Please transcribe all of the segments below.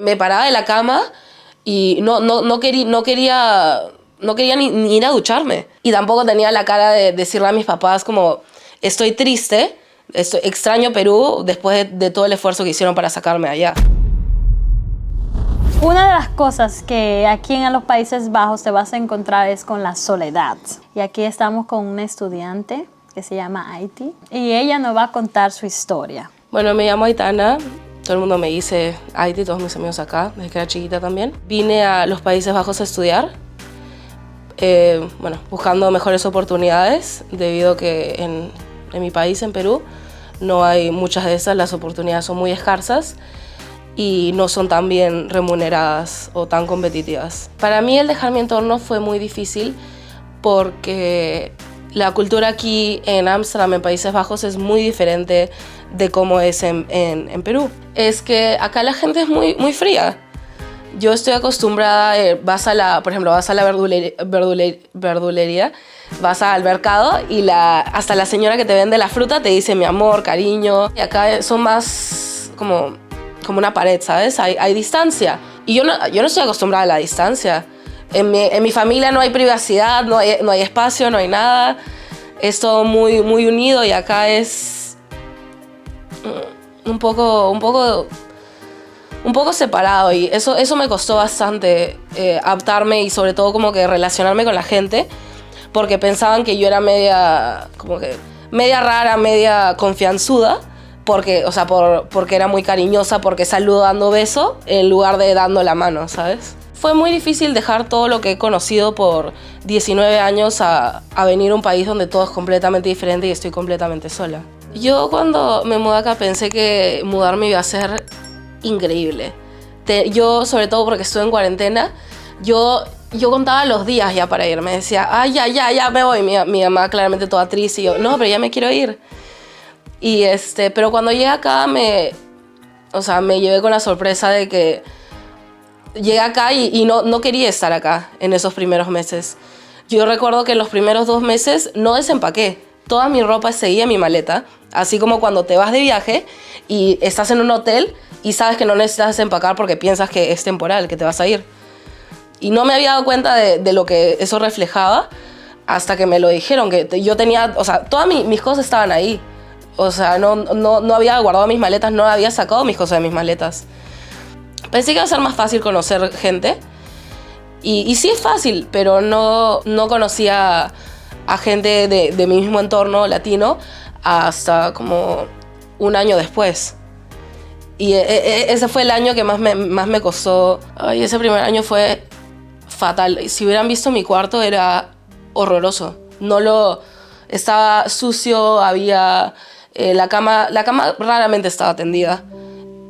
Me paraba de la cama y no quería ni ir a ducharme. Y tampoco tenía la cara de decirle a mis papás como, estoy triste, extraño Perú después de todo el esfuerzo que hicieron para sacarme allá. Una de las cosas que aquí en los Países Bajos te vas a encontrar es con la soledad. Y aquí estamos con una estudiante que se llama Aiti y ella nos va a contar su historia. Bueno, me llamo Aitana. Todo el mundo me dice Aiti, todos mis amigos acá, desde que era chiquita también. Vine a los Países Bajos a estudiar, buscando mejores oportunidades, debido a que en mi país, en Perú, no hay muchas de esas, las oportunidades son muy escasas y no son tan bien remuneradas o tan competitivas. Para mí el dejar mi entorno fue muy difícil porque la cultura aquí en Ámsterdam, en Países Bajos, es muy diferente de cómo es en Perú. Es que acá la gente es muy fría. Yo estoy acostumbrada, por ejemplo, vas a la verdulería, vas al mercado y hasta la señora que te vende la fruta te dice mi amor, cariño. Y acá son más como una pared, ¿sabes? Hay distancia. Y yo no estoy acostumbrada a la distancia. En mi familia no hay privacidad, no hay espacio, no hay nada. Es todo muy unido y acá es un poco separado y eso me costó bastante adaptarme y sobre todo como que relacionarme con la gente porque pensaban que yo era media rara, media confianzuda porque era muy cariñosa, porque saludo dando beso en lugar de dando la mano, ¿sabes? Fue muy difícil dejar todo lo que he conocido por 19 años a venir a un país donde todo es completamente diferente y estoy completamente sola. Yo cuando me mudé acá pensé que mudarme iba a ser increíble. Yo, sobre todo porque estuve en cuarentena, yo contaba los días ya para irme. Decía, ya me voy. Mi mamá claramente toda triste y yo, no, pero ya me quiero ir. Pero cuando llegué acá me llevé con la sorpresa de que llegué acá y no quería estar acá en esos primeros meses. Yo recuerdo que en los primeros 2 meses no desempaqué. Toda mi ropa seguía en mi maleta, así como cuando te vas de viaje y estás en un hotel y sabes que no necesitas desempacar porque piensas que es temporal, que te vas a ir. Y no me había dado cuenta de lo que eso reflejaba hasta que me lo dijeron, que yo tenía, todas mis cosas estaban ahí. No había guardado mis maletas, no había sacado mis cosas de mis maletas. Pensé que iba a ser más fácil conocer gente. Y sí es fácil, pero no conocía a gente de mi mismo entorno latino hasta como un año después. Y ese fue el año que más me costó. Ay, ese primer año fue fatal. Si hubieran visto mi cuarto era horroroso. Estaba sucio, había... la cama raramente estaba tendida.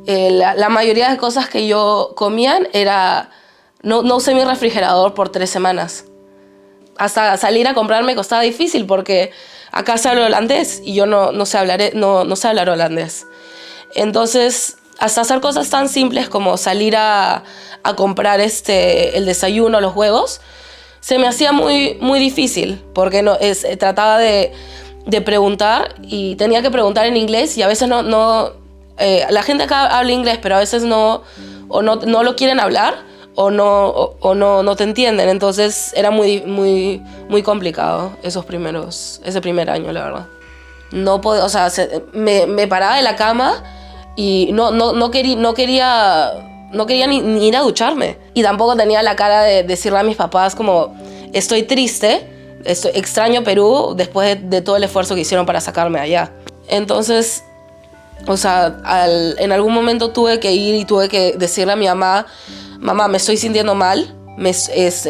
La mayoría de cosas que yo comían era... No usé mi refrigerador por 3 semanas. Hasta salir a comprar me costaba difícil porque acá se habla holandés y yo no sé hablar holandés. Entonces, hasta hacer cosas tan simples como salir a comprar el desayuno, los huevos, se me hacía muy difícil porque trataba de preguntar y tenía que preguntar en inglés y a veces la gente acá habla inglés, pero a veces no lo quieren hablar o no te entienden. Entonces era muy complicado ese primer año, la verdad. Me paraba de la cama y no quería ni ir a ducharme. Y tampoco tenía la cara de decirle a mis papás como, estoy triste, extraño Perú después de todo el esfuerzo que hicieron para sacarme allá. Entonces, en algún momento tuve que ir y tuve que decirle a mi mamá, me estoy sintiendo mal,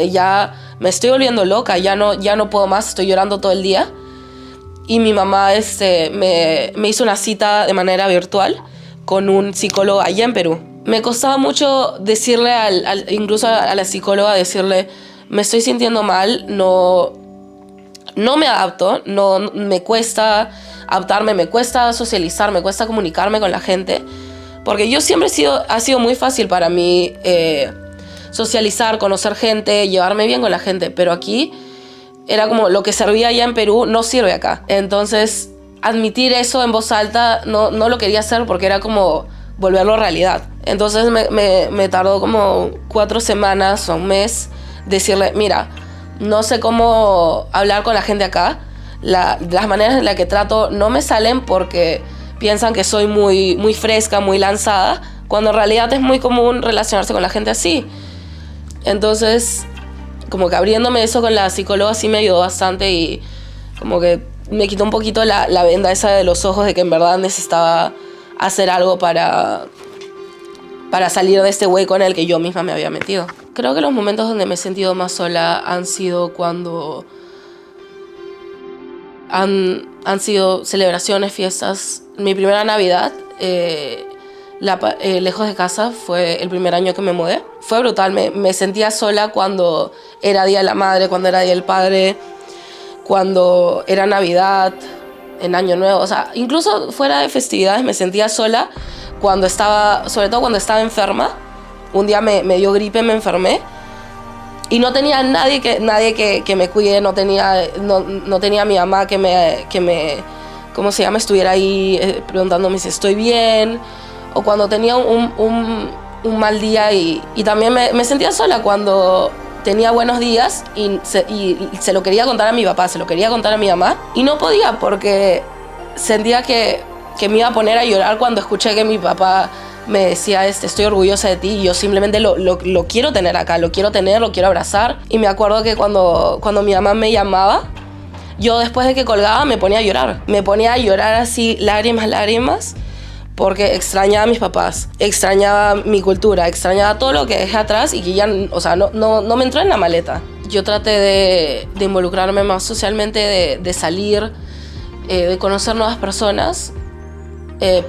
ya me estoy volviendo loca, ya no puedo más, estoy llorando todo el día. Y mi mamá me hizo una cita de manera virtual con un psicólogo allá en Perú. Me costaba mucho decirle incluso a la psicóloga, decirle, me estoy sintiendo mal, no me adapto, me cuesta adaptarme, me cuesta socializar, me cuesta comunicarme con la gente. Porque yo siempre ha sido muy fácil para mí socializar, conocer gente, llevarme bien con la gente. Pero aquí era como lo que servía allá en Perú no sirve acá. Entonces, admitir eso en voz alta no lo quería hacer porque era como volverlo realidad. Entonces me tardó como 4 semanas o un mes decirle, mira, no sé cómo hablar con la gente acá. Las maneras en las que trato no me salen porque piensan que soy muy fresca, muy lanzada, cuando en realidad es muy común relacionarse con la gente así. Entonces, como que abriéndome eso con la psicóloga sí me ayudó bastante y como que me quitó un poquito la venda esa de los ojos de que en verdad necesitaba hacer algo para salir de este hueco en el que yo misma me había metido. Creo que los momentos donde me he sentido más sola han sido cuando han sido celebraciones, fiestas. Mi primera Navidad, lejos de casa, fue el primer año que me mudé. Fue brutal, me sentía sola cuando era Día de la Madre, cuando era Día del Padre, cuando era Navidad, en Año Nuevo. O sea, incluso fuera de festividades me sentía sola sobre todo cuando estaba enferma. Un día me dio gripe, me enfermé y no tenía nadie que me cuide, no tenía a mi mamá que me ¿cómo se llama? Estuviera ahí preguntándome si estoy bien, o cuando tenía un mal día y también me sentía sola cuando tenía buenos días y se lo quería contar a mi papá, se lo quería contar a mi mamá y no podía porque sentía que me iba a poner a llorar cuando escuché que mi papá me decía, estoy orgullosa de ti, y yo simplemente lo quiero tener acá, lo quiero abrazar. Y me acuerdo que cuando mi mamá me llamaba, yo después de que colgaba me ponía a llorar así, lágrimas, porque extrañaba a mis papás, extrañaba mi cultura, extrañaba todo lo que dejé atrás y que ya, o sea, no me entró en la maleta. Yo traté de involucrarme más socialmente, de salir, de conocer nuevas personas,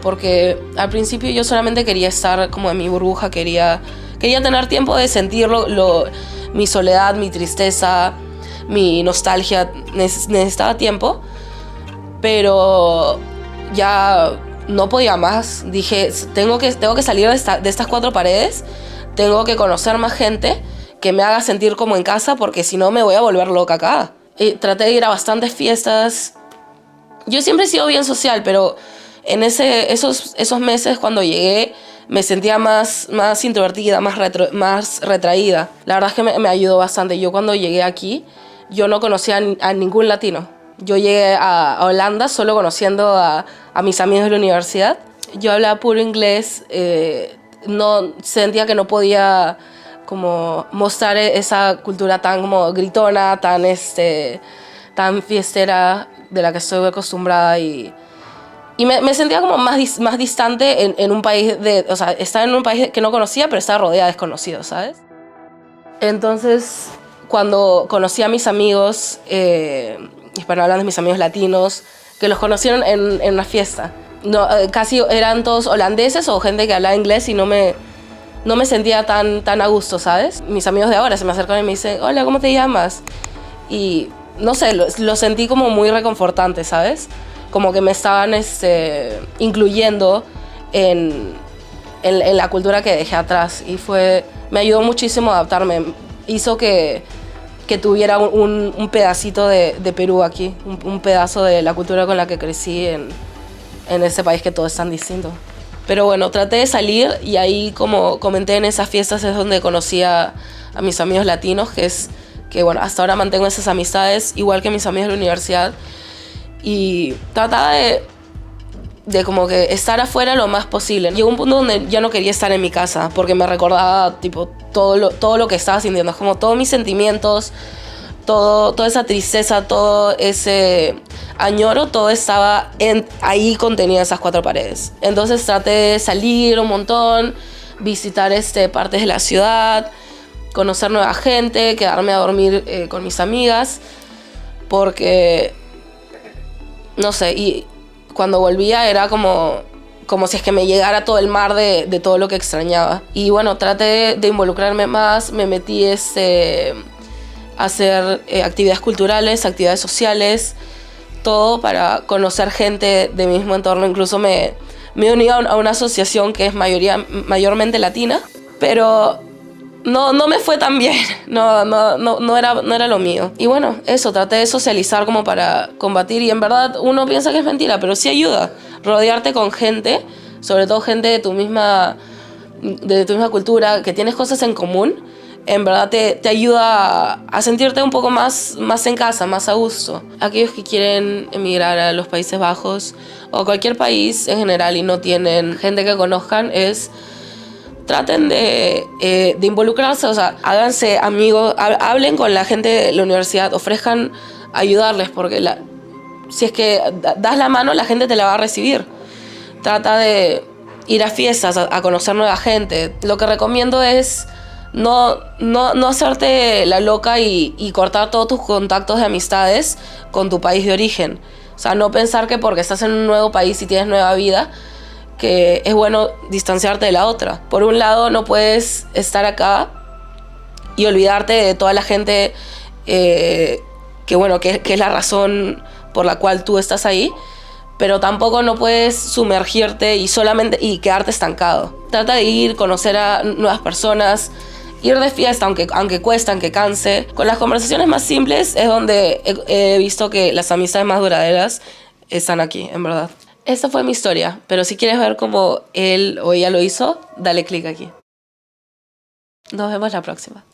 porque al principio yo solamente quería estar como en mi burbuja, quería tener tiempo de sentir mi soledad, mi tristeza, mi nostalgia. Necesitaba tiempo, pero ya no podía más. Dije, tengo que salir de estas 4 paredes, tengo que conocer más gente que me haga sentir como en casa, porque si no me voy a volver loca acá. Traté de ir a bastantes fiestas. Yo siempre he sido bien social, pero en esos meses cuando llegué me sentía más introvertida, más retraída. La verdad es que me ayudó bastante. Yo cuando llegué aquí, yo no conocía a ningún latino. Yo llegué a Holanda solo conociendo a mis amigos de la universidad. Yo hablaba puro inglés, no sentía que no podía como mostrar esa cultura tan como gritona, tan fiestera de la que estoy acostumbrada, y me sentía como más distante en un país o sea, estaba en un país que no conocía, pero estaba rodeada de desconocidos, ¿sabes? Entonces, cuando conocí a mis amigos hispanohablantes, mis amigos latinos, que los conocieron en una fiesta, casi eran todos holandeses o gente que hablaba inglés, y no me sentía tan a gusto, ¿sabes? Mis amigos de ahora se me acercan y me dicen, hola, ¿cómo te llamas? Y no sé, lo sentí como muy reconfortante, ¿sabes? Como que me estaban incluyendo en la cultura que dejé atrás, y me ayudó muchísimo a adaptarme. Hizo que tuviera un pedacito de Perú aquí, un pedazo de la cultura con la que crecí en ese país que todo es tan distinto. Pero bueno, traté de salir, y ahí, como comenté, en esas fiestas es donde conocí a mis amigos latinos, que bueno, hasta ahora mantengo esas amistades, igual que mis amigos de la universidad. Y trataba de como que estar afuera lo más posible. Llegó un punto donde ya no quería estar en mi casa, porque me recordaba tipo todo lo que estaba sintiendo. Es como todos mis sentimientos, toda esa tristeza, todo ese añoro, todo estaba ahí contenido en esas 4 paredes. Entonces traté de salir un montón, visitar partes de la ciudad, conocer nueva gente, quedarme a dormir con mis amigas, porque no sé, y cuando volvía era como si es que me llegara todo el mar de todo lo que extrañaba. Y bueno, traté de involucrarme más, me metí a hacer actividades culturales, actividades sociales, todo para conocer gente de mi mismo entorno. Incluso me he unido a una asociación que es mayormente latina, pero no me fue tan bien, no era lo mío. Y bueno, eso, traté de socializar como para combatir, y en verdad uno piensa que es mentira, pero sí ayuda. Rodearte con gente sobre todo gente de tu misma cultura, que tienes cosas en común, en verdad te ayuda a sentirte un poco más en casa, más a gusto. Aquellos que quieren emigrar a los Países Bajos o cualquier país en general y no tienen gente que conozcan, traten de involucrarse, o sea, háganse amigos, hablen con la gente de la universidad, ofrezcan ayudarles, porque si es que das la mano, la gente te la va a recibir. Trata de ir a fiestas, a conocer nueva gente. Lo que recomiendo es no hacerte la loca y cortar todos tus contactos de amistades con tu país de origen. O sea, no pensar que porque estás en un nuevo país y tienes nueva vida, que es bueno distanciarte de la otra. Por un lado, no puedes estar acá y olvidarte de toda la gente que es la razón por la cual tú estás ahí, pero tampoco no puedes sumergirte y quedarte estancado. Trata de ir, conocer a nuevas personas, ir de fiesta, aunque cueste, aunque canse. Con las conversaciones más simples es donde he visto que las amistades más duraderas están aquí, en verdad. Esta fue mi historia, pero si quieres ver cómo él o ella lo hizo, dale clic aquí. Nos vemos la próxima.